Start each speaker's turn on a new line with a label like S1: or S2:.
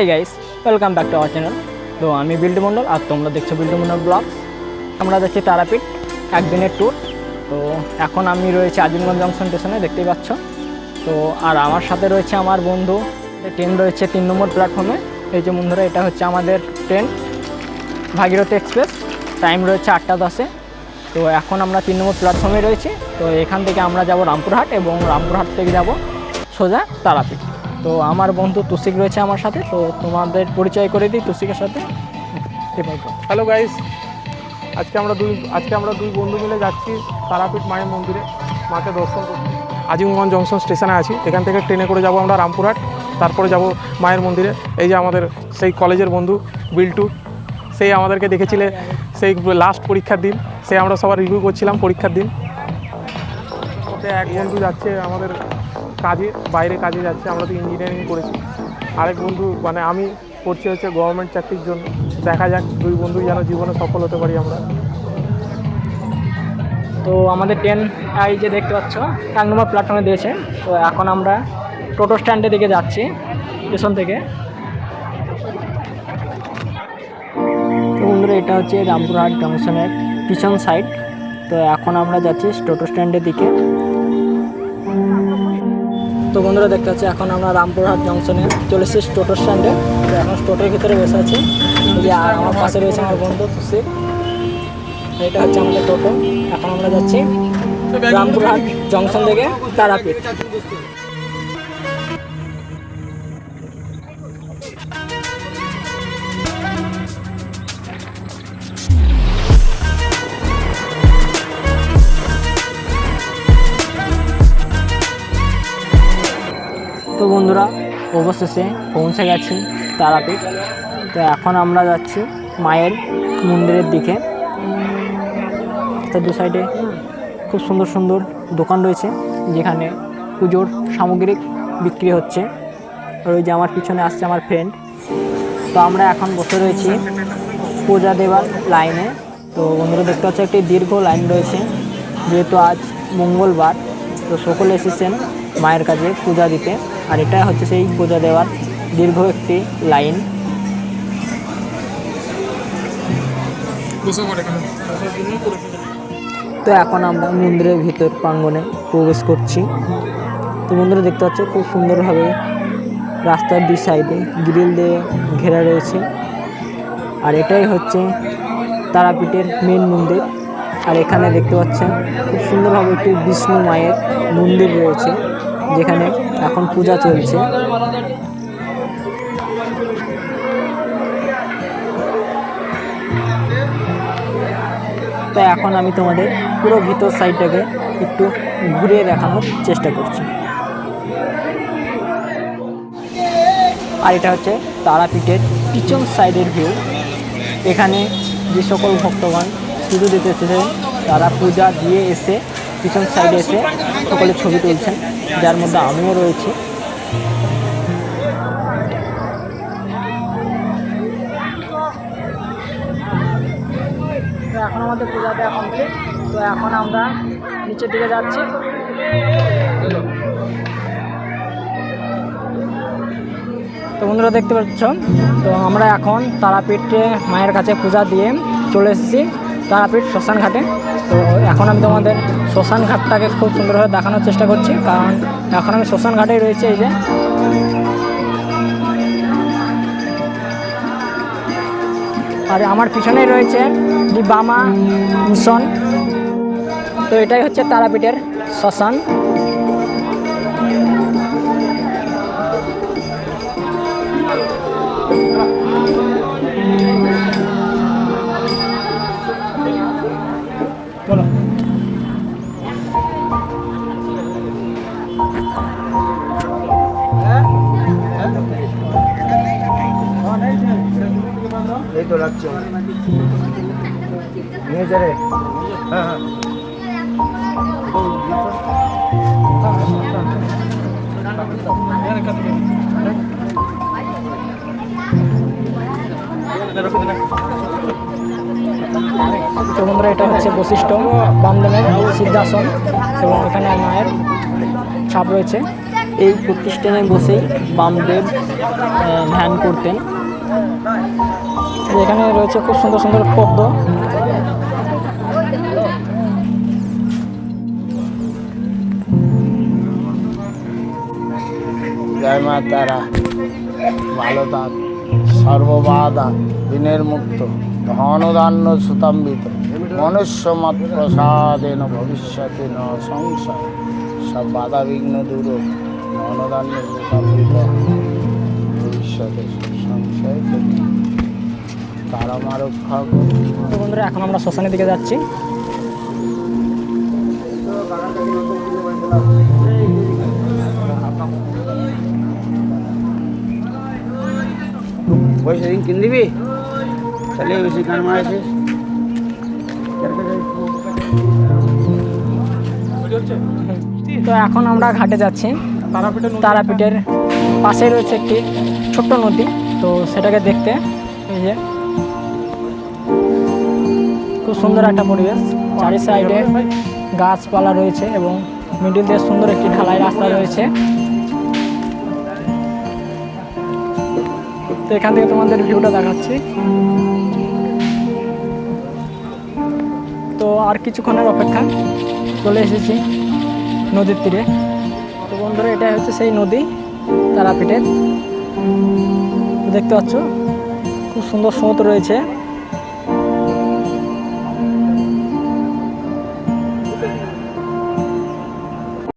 S1: Hi guys, welcome back to our channel. তো আমি বিল্টু মণ্ডল আর তোমরা দেখছো বিল্টু মণ্ডল ব্লগ। আমরা যাচ্ছি তারাপীঠ একদিনের ট্যুর। তো এখন আমি রয়েছে আজিমগঞ্জ জংশন স্টেশনে, দেখতেই পাচ্ছ। তো আর আমার সাথে রয়েছে আমার বন্ধু। ট্রেন রয়েছে 3 নম্বর প্ল্যাটফর্মে। এই যে বন্ধুরা, এটা হচ্ছে আমাদের ট্রেন ভাগীরথী এক্সপ্রেস। টাইম রয়েছে 8:10। তো এখন আমরা 3 নম্বর প্ল্যাটফর্মে রয়েছি। তো এখান থেকে আমরা যাব রামপুরহাট এবং রামপুরহাট থেকে যাব সোজা তারাপীঠ। তো আমার বন্ধু তুষিক রয়েছে আমার সাথে। তো তোমাদের পরিচয় করে দিই তুষিকের সাথে।
S2: হ্যালো গাইস, আজকে আমরা দুই বন্ধু মিলে যাচ্ছি তারাপীঠ মায়ের মন্দিরে, মাকে দর্শন করতে। আজিমগঞ্জ জংশন স্টেশনে আছি। এখান থেকে ট্রেনে করে যাব আমরা রামপুরহাট, তারপরে যাব মায়ের মন্দিরে। এই যে আমাদের সেই কলেজের বন্ধু বিল্টু, সেই আমাদেরকে দেখেছিলে সেই লাস্ট পরীক্ষার দিন, সেই আমরা সবার রিভিউ করছিলাম পরীক্ষার দিন। ওতে এক বন্ধু যাচ্ছে আমাদের কাজে, বাইরে কাজে যাচ্ছে। আমরা তো ইঞ্জিনিয়ারিং করেছি। আরেক বন্ধু মানে আমি করছি হচ্ছে গভর্নমেন্ট চাকরির জন্য। দেখা যাক দুই বন্ধুই যেন জীবনে সফল হতে পারি আমরা।
S1: তো আমাদের ট্রেন এই যে দেখতে পাচ্ছ 1 নম্বর প্ল্যাটফর্মে দিয়েছে। তো এখন আমরা টোটো স্ট্যান্ডের দিকে যাচ্ছি স্টেশন থেকে। তো বন্ধুরা, এটা হচ্ছে রামপুরহাট জংশনের পিছন সাইড। তো এখন আমরা যাচ্ছি টোটো স্ট্যান্ডের দিকে। তো বন্ধুরা দেখতে পাচ্ছি এখন আমরা রামপুরহাট জংশনে চলে এসেছি টোটো স্ট্যান্ডে। তো এখন টোটোর ভিতরে বসে আছি। এই যে আমার পাশে রয়েছে আমার বন্ধু তুষিক। এটা হচ্ছে আমাদের টোটো। এখন আমরা যাচ্ছি রামপুরহাট জংশন থেকে তারাপীঠ। তো বন্ধুরা, অবশেষে পৌঁছে গেছি তারাপীঠ। তো এখন আমরা যাচ্ছি মায়ের মন্দিরের দিকে। তো দু সাইডে খুব সুন্দর সুন্দর দোকান রয়েছে, যেখানে পুজোর সামগ্রী বিক্রি হচ্ছে। আর ওই যে আমার পিছনে আসছে আমার ফ্রেন্ড। তো আমরা এখন বসে রয়েছি পূজা দেওয়ার লাইনে। তো বন্ধুরা দেখতে পাচ্ছি একটি দীর্ঘ লাইন রয়েছে, যেহেতু আজ মঙ্গলবার। তো সকলে এসেছেন মায়ের কাছে পূজা দিতে। আর এটা হচ্ছে সেই পূজা দেওয়ার দীর্ঘ একটি লাইন। তো এখন আমরা মন্দিরের ভিতর প্রাঙ্গণে প্রবেশ করছি। তো বন্ধুরা দেখতে পাচ্ছ খুব সুন্দরভাবে রাস্তার দুই সাইডে গ্রিল দিয়ে ঘেরা রয়েছে। আর এটাই হচ্ছে তারাপীঠের মেন মন্দির। আর এখানে দেখতে পাচ্ছেন খুব সুন্দরভাবে একটি বিষ্ণু মায়ের মন্দির রয়েছে, যেখানে এখন পূজা চলছে। তাই এখন আমি তোমাদের পুরো ভিতর সাইডটাকে একটু ঘুরিয়ে দেখানোর চেষ্টা করছি। আর এটা হচ্ছে তারাপীঠের পিছন সাইডের ভিউ। এখানে যে সকল ভক্তগণ পুজো দিতে এসেছেন, তারা পূজা দিয়ে এসে পিছন সাইডে এসে সকলে ছবি তুলছেন, যার মধ্যে আমিও রয়েছি। তো এখন আমাদের পূজাটা কমপ্লিট। তো এখন আমরা নিচের দিকে যাচ্ছি। তো বন্ধুরা দেখতে পাচ্ছ, তো আমরা এখন তারাপীঠে মায়ের কাছে পূজা দিয়ে চলে এসেছি তারাপীঠ শ্মশান ঘাটে। তো এখন আমি তোমাদের শ্মশান ঘাটটাকে খুব সুন্দরভাবে দেখানোর চেষ্টা করছি, কারণ এখন আমি শ্মশান ঘাটেই রয়েছে। এই যে আর আমার পিছনেই রয়েছে বামা মিশন। তো এটাই হচ্ছে তারাপীঠের শ্মশান। বলো।
S3: এই তো রাখছি নিয়ে যাবে। হ্যাঁ হ্যাঁ
S1: তো বন্ধুরা, এটা হচ্ছে বৈশিষ্ট্য বামদেবের সিদ্ধাসন এবং এখানে মায়ের ছাপ রয়েছে। এই প্রতিষ্ঠানে বসেই বামদেব ধ্যান করতেন। এখানে রয়েছে খুব সুন্দর সুন্দর পদ্ম।
S3: জয় মা তারা, ভালো থাক, সর্ববাধা বিনির্মুক্ত, ধনধান্য সুতাম্বিত, মনুষ্যমত প্রসাদেন ভবিষ্যতে ন সংশয়, সব বাধা বিঘ্ন দূর, ধনধান্য সুতাম্বিত, ভবিষ্যতে সংশয় থেকে তারা মা রক্ষা করুন।
S1: তো বন্ধুরা, এখন আমরা শ্মশানের দিকে যাচ্ছি।
S3: পয়সা দিন কিনে দিবি, তাহলে বেশি গান মারাইছিস।
S1: তো এখন আমরা ঘাটে যাচ্ছি। তারাপীঠের পাশে রয়েছে একটি ছোট্ট নদী, তো সেটাকে দেখতে। এই যে খুব সুন্দর একটা পরিবেশ, চারি সাইডে গাছপালা রয়েছে এবং মিডিল দিয়ে সুন্দর একটি ঢালাই রাস্তা রয়েছে। তো এখান থেকে তোমাদের ভিউটা দেখাচ্ছি। তো আর কিছুক্ষণের অপেক্ষা, চলে এসেছি নদীর তীরে। তো বন্ধুরা, এটা হচ্ছে সেই নদী তারাপীঠের। দেখতে পাচ্ছ খুব সুন্দর স্রোত রয়েছে।